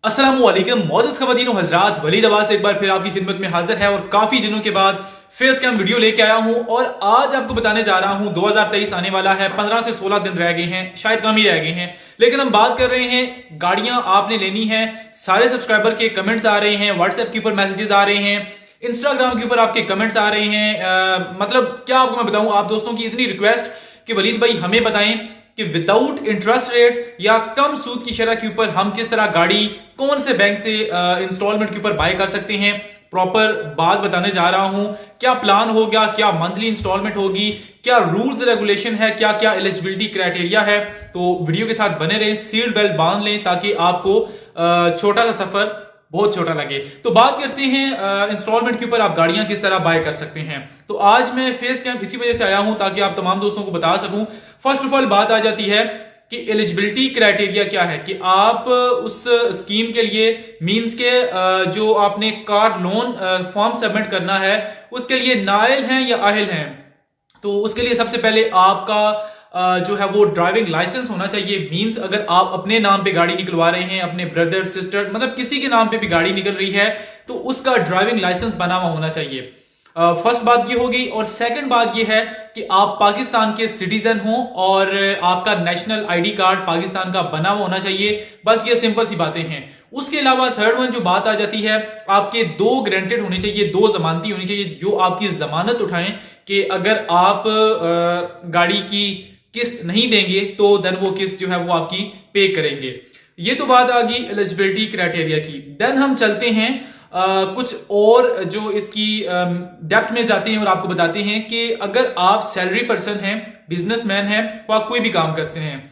अस्सलामुअलैकुम मौजूद ख़वातीन हज़रात, वलीद अब्बास एक बार फिर आपकी खिदमत में हाजिर है और काफ़ी दिनों के बाद फेस कैम वीडियो लेके आया हूं। और आज आपको बताने जा रहा हूं 2023 आने वाला है, 15 से 16 दिन रह गए हैं, शायद कम ही रह गए हैं, लेकिन हम बात कर रहे हैं गाड़ियां आपने लेनी है। सारे सब्सक्राइबर के कमेंट्स आ रहे हैं, व्हाट्सएप के ऊपर मैसेजेस आ रहे हैं, इंस्टाग्राम के ऊपर आपके कमेंट्स आ रहे हैं। मतलब क्या आपको मैं बताऊं, आप दोस्तों की इतनी रिक्वेस्ट कि वलीद भाई हमें बताएं कि विदाउट इंटरेस्ट रेट या कम सूद की शरह के ऊपर हम किस तरह गाड़ी कौन से बैंक से इंस्टॉलमेंट के ऊपर बाय कर सकते हैं। प्रॉपर बात बताने जा रहा हूं, क्या प्लान होगा, क्या मंथली इंस्टॉलमेंट होगी, क्या रूल्स रेगुलेशन है, क्या क्या एलिजिबिलिटी क्राइटेरिया है। तो वीडियो के साथ बने रहें, सीट बेल्ट बांध लें ताकि आपको छोटा सा सफर बहुत छोटा लगे। तो बात करते हैं इंस्टॉलमेंट के ऊपर आप गाड़ियां किस तरह बाय कर सकते हैं। तो आज मैं फेस कैम इसी वजह से आया हूं ताकि आप तमाम दोस्तों को बता सकूं। फर्स्ट ऑफ ऑल बात आ जाती है कि एलिजिबिलिटी क्राइटेरिया क्या है, कि आप उस स्कीम के लिए मींस के जो आपने कार लोन फॉर्म सबमिट करना है उसके लिए नाइल हैं या अहल हैं। तो उसके लिए सबसे पहले आपका जो है वो ड्राइविंग लाइसेंस होना चाहिए। मींस अगर आप अपने नाम पे गाड़ी निकलवा रहे हैं, अपने ब्रदर सिस्टर मतलब किसी के नाम पे भी गाड़ी निकल रही है तो उसका ड्राइविंग लाइसेंस बना हुआ होना चाहिए। फर्स्ट बात ये हो गई। और सेकंड बात ये है कि आप पाकिस्तान के सिटीजन हो और आपका नेशनल आईडी कार्ड पाकिस्तान का बना हुआ होना चाहिए। बस ये सिंपल सी बातें हैं। उसके अलावा थर्ड वन जो बात आ जाती है, आपके दो ग्रांटेड होने चाहिए, दो जमानती होनी चाहिए जो आपकी जमानत उठाएं कि अगर आप गाड़ी की किस्त नहीं देंगे तो देन वो किस्त जो है वो आपकी पे करेंगे। ये तो बात आ गई एलिजिबिलिटी क्राइटेरिया की। देन हम चलते हैं कुछ और जो इसकी डेप्थ में जाते हैं और आपको बताते हैं कि अगर आप सैलरी पर्सन हैं, बिजनेसमैन हैं, तो आप कोई भी काम करते हैं,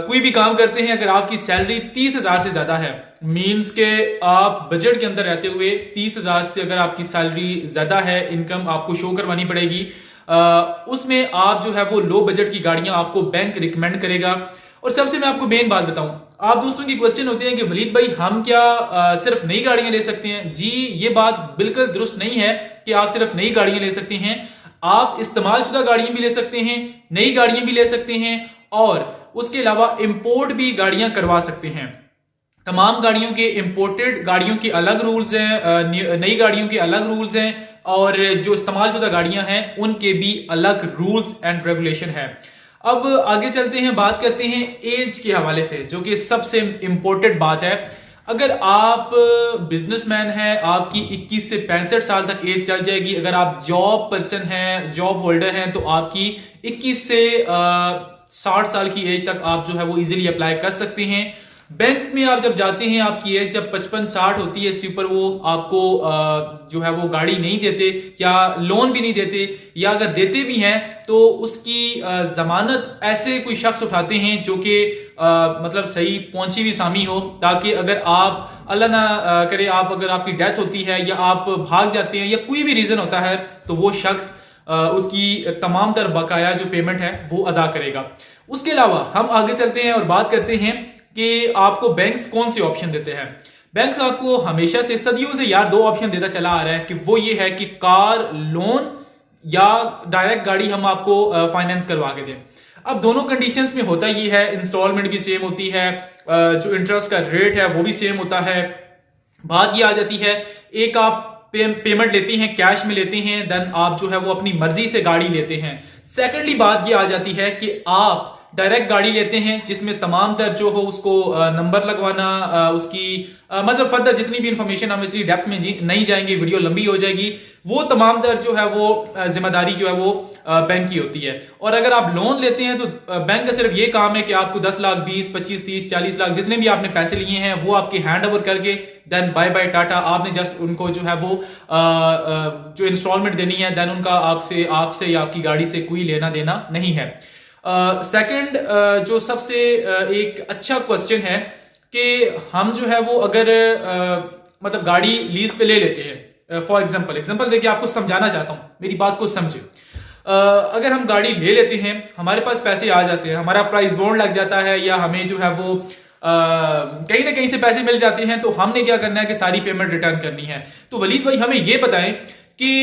कोई भी काम करते हैं, अगर आपकी सैलरी 30,000 से ज्यादा है, मींस के आप बजट के अंदर रहते हुए 30,000 से अगर आपकी सैलरी ज्यादा है, इनकम आपको शो करवानी पड़ेगी। उसमें आप जो है वो लो बजट की गाड़ियां आपको बैंक रिकमेंड करेगा। और सबसे मैं आपको मेन बात बताऊं, आप दोस्तों की क्वेश्चन होती है कि वलीद भाई हम क्या सिर्फ नई गाड़ियां ले सकते हैं। जी ये बात बिल्कुल दुरुस्त नहीं है कि आप सिर्फ नई गाड़ियां ले सकते हैं। आप इस्तेमाल शुदा गाड़ियां भी ले सकते हैं, नई गाड़ियां भी ले सकते हैं और उसके अलावा इंपोर्ट भी गाड़ियां करवा सकते हैं। तमाम गाड़ियों के इंपोर्टेड गाड़ियों के अलग रूल्स हैं, नई गाड़ियों के अलग रूल्स हैं और जो इस्तेमाल शुदा गाड़ियां हैं उनके भी अलग रूल्स एंड रेगुलेशन है। अब आगे चलते हैं, बात करते हैं एज के हवाले से, जो कि सबसे इंपॉर्टेंट बात है। अगर आप बिजनेसमैन हैं, आपकी 21 से 65 साल तक एज चल जाएगी। अगर आप जॉब पर्सन हैं, जॉब होल्डर हैं, तो आपकी 21 से 60 साल की एज तक आप जो है वो इजीली अप्लाई कर सकते हैं। बैंक में आप जब जाते हैं, आपकी एज जब 55-60 होती है, इसके ऊपर वो आपको जो है वो गाड़ी नहीं देते या लोन भी नहीं देते, या अगर देते भी हैं तो उसकी जमानत ऐसे कोई शख्स उठाते हैं जो कि मतलब सही पहुंची भी सामी हो, ताकि अगर आप अल्लाह ना करे आप अगर आपकी डेथ होती है या आप भाग जाते हैं या कोई भी रीजन होता है तो वो शख्स उसकी तमाम तर बकाया जो पेमेंट है वो अदा करेगा। उसके अलावा हम आगे चलते हैं और बात करते हैं कि आपको बैंक्स कौन से ऑप्शन देते हैं। बैंक्स आपको हमेशा से सदियों से यार दो ऑप्शन देता चला आ रहा है, कि वो ये है कि कार लोन या डायरेक्ट गाड़ी हम आपको फाइनेंस करवा के दें। अब दोनों कंडीशंस में होता ये है, इंस्टॉलमेंट भी सेम होती है, जो इंटरेस्ट का रेट है वो भी सेम होता है। बात ये आ जाती है, एक आप पेमेंट लेते हैं, कैश में लेते हैं, देन आप जो है वो अपनी मर्जी से गाड़ी लेते हैं। सेकेंडली बात ये आ जाती है कि आप डायरेक्ट गाड़ी लेते हैं जिसमें तमाम तर जो हो उसको नंबर लगवाना, उसकी मतलब फर्दर जितनी भी इंफॉर्मेशन हम इतनी डेप्थ में नहीं जाएंगे, वीडियो लंबी हो जाएगी, वो तमाम तर जो है वो जिम्मेदारी जो है वो बैंक की होती है। और अगर आप लोन लेते हैं तो बैंक का सिर्फ ये काम है कि आपको 10 लाख 20 25 30 40 लाख जितने भी आपने पैसे लिए हैं वो आपके हैंड ओवर करके देन बाय बाय टाटा, आपने जस्ट उनको जो है वो जो इंस्टॉलमेंट देनी है, देन उनका आपसे या आपकी गाड़ी से कोई लेना देना नहीं है। सेकंड जो सबसे एक अच्छा क्वेश्चन है कि हम जो है वो अगर मतलब गाड़ी लीज पे ले लेते हैं, फॉर एग्जांपल देखिए आपको समझाना चाहता हूं, मेरी बात को समझे। अगर हम गाड़ी ले लेते हैं, हमारे पास पैसे आ जाते हैं, हमारा प्राइस बॉन्ड लग जाता है या हमें जो है वो कहीं ना कहीं से पैसे मिल जाते हैं, तो हमने क्या करना है कि सारी पेमेंट रिटर्न करनी है। तो वलीद भाई हमें ये बताएं कि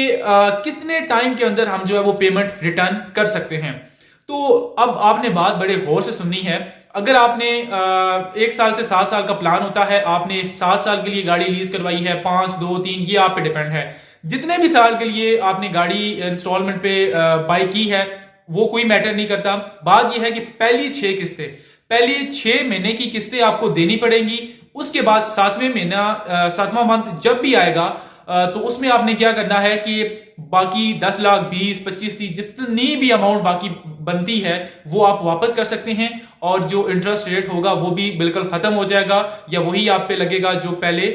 कितने टाइम के अंदर हम जो है वो पेमेंट रिटर्न कर सकते हैं। तो अब आपने बात बड़े गौर से सुननी है। अगर आपने 1 साल से 7 साल का प्लान होता है, आपने 7 साल के लिए गाड़ी लीज करवाई है, 5, 2, 3, ये आप पे डिपेंड है। जितने भी साल के लिए आपने गाड़ी इंस्टॉलमेंट पे बाई की है वो कोई मैटर नहीं करता। बात यह है कि पहली 6 किस्तें, पहले 6 महीने की किस्तें आपको देनी पड़ेंगी। उसके बाद 7वां मंथ जब भी आएगा तो उसमें आपने क्या करना है कि बाकी 10 लाख, 20, 25, 30 जितनी भी अमाउंट बाकी बनती है वो आप वापस कर सकते हैं, और जो इंटरेस्ट रेट होगा वो भी बिल्कुल खत्म हो जाएगा या वही आप पे लगेगा जो पहले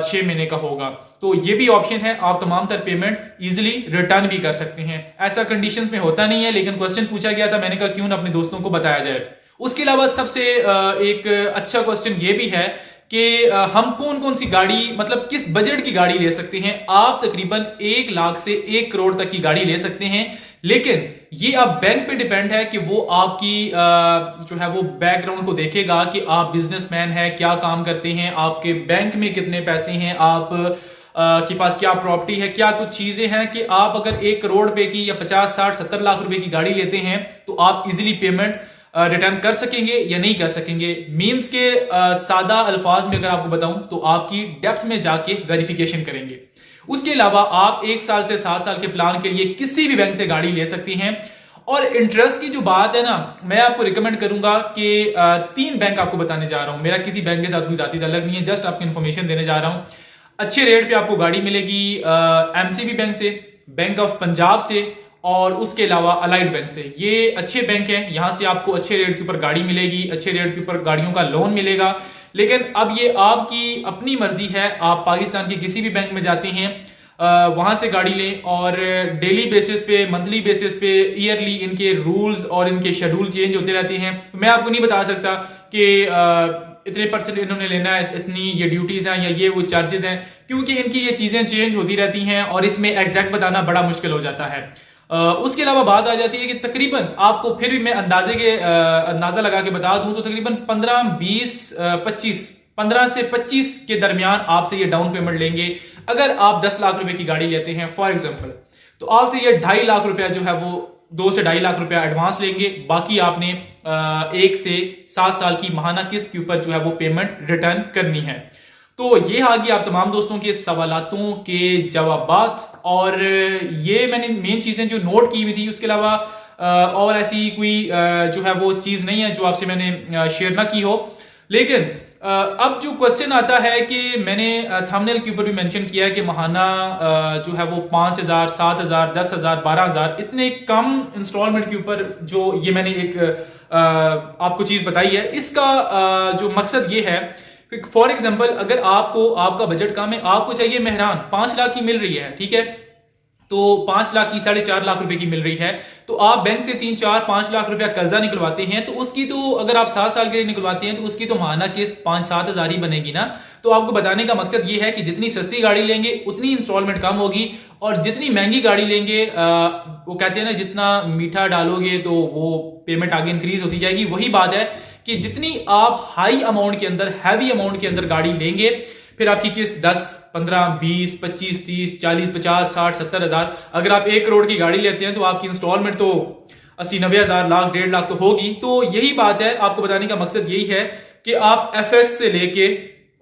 6 महीने का होगा। तो ये भी ऑप्शन है, आप तमाम तर पेमेंट इजीली रिटर्न भी कर सकते हैं। ऐसा कंडीशंस में होता नहीं है, लेकिन क्वेश्चन पूछा गया था, मैंने कहा क्यों ना अपने दोस्तों को बताया जाए। उसके अलावा सबसे एक अच्छा क्वेश्चन ये भी है कि हम कौन कौन सी गाड़ी, मतलब किस बजट की गाड़ी ले सकते हैं। आप तकरीबन 1 लाख से 1 करोड़ तक की गाड़ी ले सकते हैं, लेकिन ये अब बैंक पे डिपेंड है कि वो आपकी जो है वो बैकग्राउंड को देखेगा कि आप बिजनेसमैन हैं, क्या काम करते हैं, आपके बैंक में कितने पैसे हैं, आप के पास क्या प्रॉपर्टी है, क्या कुछ चीजें हैं कि आप अगर 1 करोड़ रुपए की या 50, 60, 70 लाख रुपए की गाड़ी लेते हैं तो आप इजीली पेमेंट रिटर्न कर सकेंगे या नहीं कर सकेंगे। मींस के सादा अल्फाज में अगर आपको बताऊं तो आपकी डेप्थ में जाके वेरिफिकेशन करेंगे। उसके अलावा आप 1 साल से 7 साल के प्लान के लिए किसी भी बैंक से गाड़ी ले सकती हैं। और इंटरेस्ट की जो बात है ना, मैं आपको रिकमेंड करूंगा कि 3 बैंक आपको बताने जा रहा हूं। मेरा किसी बैंक के साथ कोई जाती तल्लुक नहीं है, जस्ट आपको इन्फॉर्मेशन देने जा रहा हूं। अच्छे रेट पे आपको गाड़ी मिलेगी एमसीबी बैंक से, बैंक ऑफ पंजाब से, और उसके अलावा अलाइड बैंक से। ये अच्छे बैंक हैं, यहां से आपको अच्छे रेट के ऊपर गाड़ी मिलेगी, अच्छे रेट के ऊपर गाड़ियों का लोन मिलेगा। लेकिन अब ये आपकी अपनी मर्जी है, आप पाकिस्तान के किसी भी बैंक में जाते हैं, वहां से गाड़ी लें, और डेली बेसिस पे, मंथली बेसिस पे, ईयरली इनके रूल्स और इनके शेड्यूल चेंज होते रहते हैं। मैं आपको नहीं बता सकता कि इतने परसेंट इन्होंने लेना है, इतनी ये ड्यूटीज हैं या ये वो चार्जेस हैं, क्योंकि इनकी ये चीजें चेंज होती रहती हैं और इसमें एग्जैक्ट बताना बड़ा मुश्किल हो जाता है। उसके अलावा बात आ जाती है कि तकरीबन आपको, फिर भी मैं अंदाजा लगा के बता दूं तो तकरीबन 15 से 25 के दरमियान आपसे ये डाउन पेमेंट लेंगे। अगर आप 10 लाख रुपए की गाड़ी लेते हैं फॉर एग्जांपल, तो आपसे ये 2.5 लाख रुपया जो है वो 2 से 2.5 लाख रुपया एडवांस लेंगे। बाकी आपने 1 से 7 साल की माहाना किस्त के ऊपर जो है वो पेमेंट रिटर्न करनी है। तो ये आ गई आप तमाम दोस्तों के सवालातों के जवाबात, और ये मैंने मेन चीजें जो नोट की हुई थी। उसके अलावा और ऐसी कोई जो है वो चीज नहीं है जो आपसे मैंने शेयर ना की हो। लेकिन अब जो क्वेश्चन आता है कि मैंने थंबनेल के ऊपर भी मेंशन किया है कि माहाना जो है वो 5,000, 7,000, 10,000, 12,000 इतने कम इंस्टॉलमेंट के ऊपर जो ये मैंने एक आपको चीज बताई है, इसका जो मकसद ये है, फॉर एग्जाम्पल अगर आपको, आपका बजट कम है, आपको चाहिए मेहरान 5 लाख की मिल रही है, ठीक है, तो 5 लाख की 4.5 लाख रुपए की मिल रही है, तो आप बैंक से 3, 4, 5 लाख रुपया कर्जा निकलवाते हैं, तो उसकी तो अगर आप 7 साल के लिए निकलवाते हैं तो उसकी तो माहाना किस्त 5-7 हजार ही बनेगी ना। तो आपको बताने का मकसद ये है कि जितनी सस्ती गाड़ी लेंगे उतनी इंस्टॉलमेंट कम होगी, और जितनी महंगी गाड़ी लेंगे वो कहते हैं ना, जितना मीठा डालोगे तो वो पेमेंट आगे इंक्रीज होती जाएगी। वही बात है कि जितनी आप हाई अमाउंट के अंदर, हैवी अमाउंट के अंदर गाड़ी लेंगे, फिर आपकी किस्त 10, 15, 20, 25, 30, 40, 50, 60, 70 हजार। अगर आप 1 करोड़ की गाड़ी लेते हैं तो आपकी इंस्टॉलमेंट तो 80, 90 हजार, लाख, 1.5 लाख तो होगी। तो यही बात है, आपको बताने का मकसद यही है कि आप एफएक्स से लेके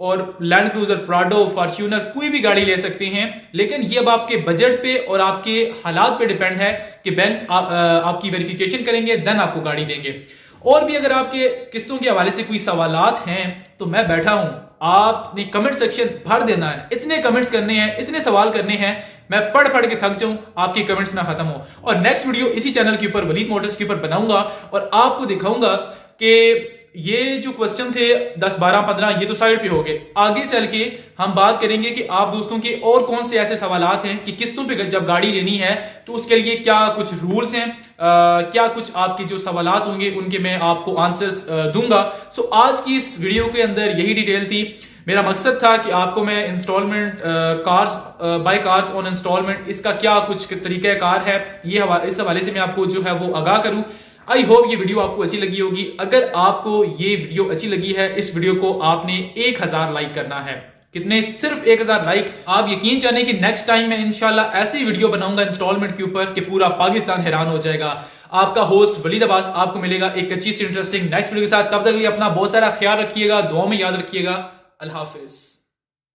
और लैंड क्रूजर, प्राडो, फॉर्च्यूनर कोई भी गाड़ी ले सकते हैं। लेकिन ये अब आपके बजट पे और आपके हालात पे डिपेंड है कि बैंक्स आपकी वेरिफिकेशन करेंगे, देन आपको गाड़ी देंगे। और भी अगर आपके किस्तों के हवाले से कोई सवालात हैं तो मैं बैठा हूं, आपने कमेंट सेक्शन भर देना है, इतने कमेंट्स करने हैं, इतने सवाल करने हैं, मैं पढ़ पढ़ के थक जाऊं, आपके कमेंट्स ना खत्म हो। और नेक्स्ट वीडियो इसी चैनल के ऊपर वलीद मोटर्स के ऊपर बनाऊंगा और आपको दिखाऊंगा कि ये जो क्वेश्चन थे 10, 12, 15 ये तो साइड पे हो गए। आगे चल के हम बात करेंगे कि आप दोस्तों के और कौन से ऐसे सवालात हैं कि किस्तों पे जब गाड़ी लेनी है तो उसके लिए क्या कुछ रूल्स हैं, क्या कुछ आपके जो सवालात होंगे उनके मैं आपको आंसर्स दूंगा। सो आज की इस वीडियो के अंदर यही डिटेल थी। मेरा मकसद था कि आपको मैं instalment cars, buy cars on instalment, इसका क्या कुछ तरीका कार है, ये इस हवाले से मैं आपको जो है वो आगाह करूं। आई होप ये वीडियो आपको अच्छी लगी होगी। अगर आपको ये वीडियो अच्छी लगी है, इस वीडियो को आपने 1000 लाइक करना है। कितने? सिर्फ 1000 लाइक। आप यकीन जाने कि नेक्स्ट टाइम मैं इंशाल्लाह ऐसी वीडियो बनाऊंगा इंस्टॉलमेंट के ऊपर कि पूरा पाकिस्तान हैरान हो जाएगा। आपका होस्ट वलीद अब्बास आपको मिलेगा एक अच्छी सी इंटरेस्टिंग नेक्स्ट वीडियो के साथ। तब तक के लिए अपना बहुत सारा ख्याल रखिएगा, दुआ में याद रखिएगा। अल्लाह हाफिज।